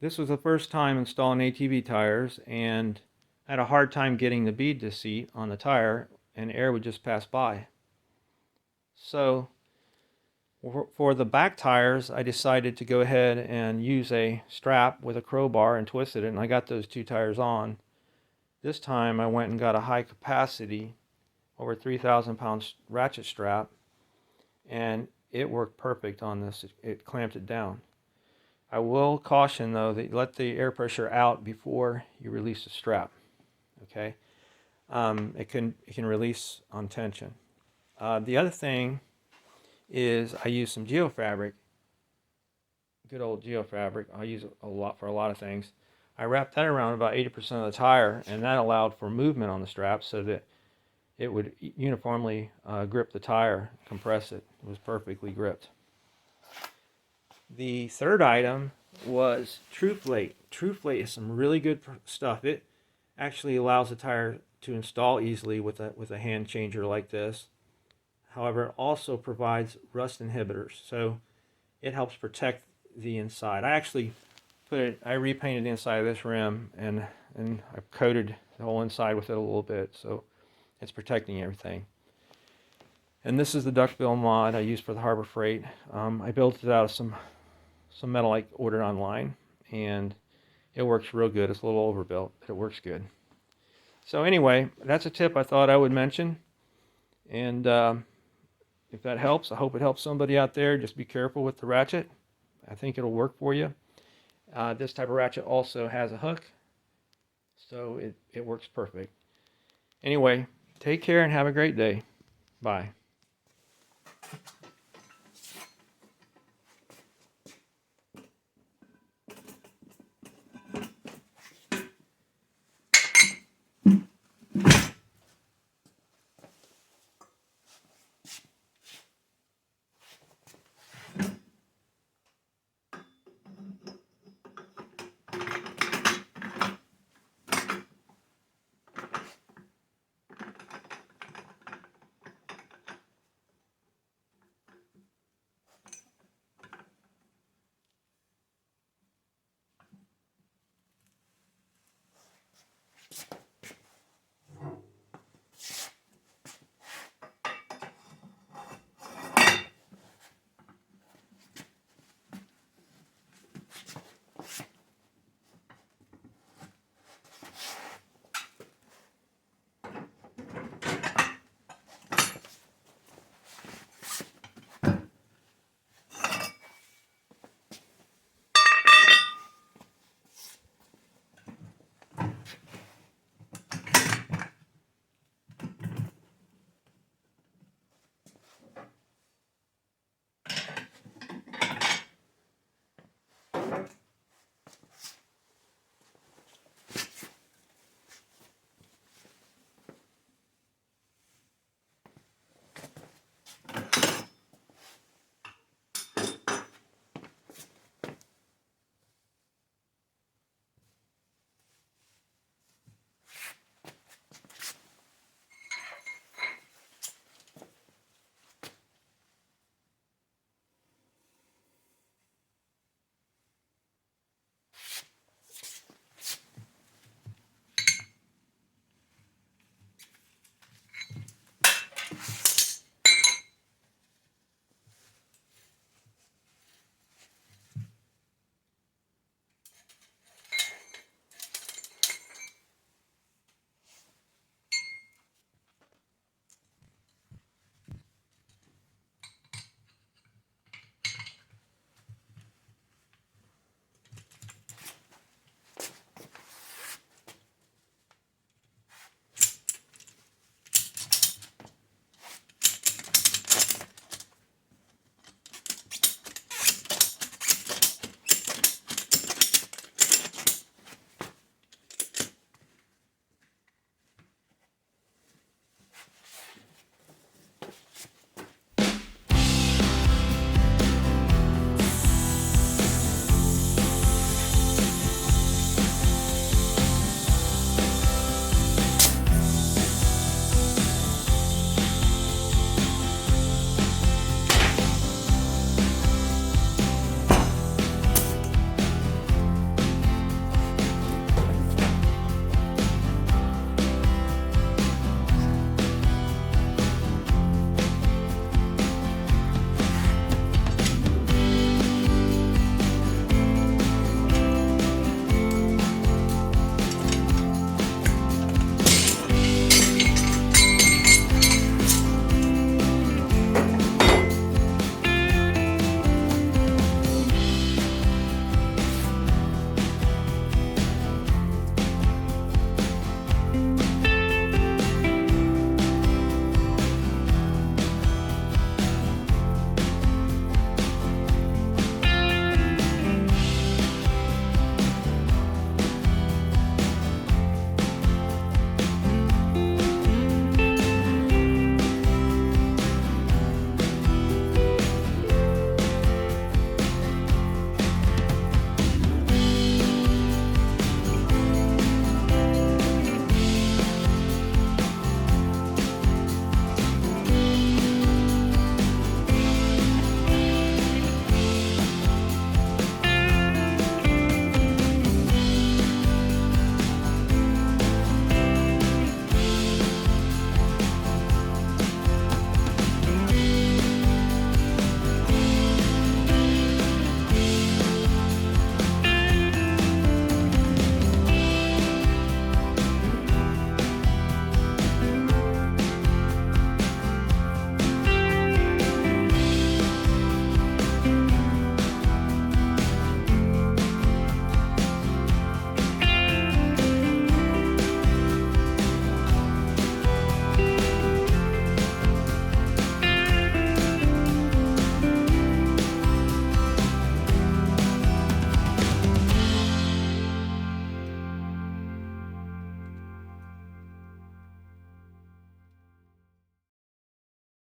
This was the first time installing ATV tires, and I had a hard time getting the bead to seat on the tire, and air would just pass by. So for the back tires, I decided to go ahead and use a strap with a crowbar and twisted it, and I got those two tires on. This time I went and got a high capacity, over 3,000 pound ratchet strap, and it worked perfect on this. It clamped it down. I will caution though that you let the air pressure out before you release the strap. Okay, it can release on tension. The other thing is I use some Geofabric, good old Geofabric. I use it a lot for a lot of things. I wrapped that around about 80% of the tire, and that allowed for movement on the strap so that it would uniformly grip the tire, compress it. It was perfectly gripped. The third item was Tru-Flate. Tru-Flate is some really good stuff. It actually allows the tire to install easily with a hand changer like this. However, it also provides rust inhibitors, so it helps protect the inside. I repainted the inside of this rim, and I coated the whole inside with it a little bit, so it's protecting everything. And this is the duckbill mod I used for the Harbor Freight. I built it out of some metal I ordered online, and it works real good. It's a little overbuilt, but it works good. So anyway, that's a tip I thought I would mention, and if that helps, I hope it helps somebody out there. Just be careful with the ratchet. I think it'll work for you. This type of ratchet also has a hook, so it works perfect. Anyway, take care and have a great day. Bye.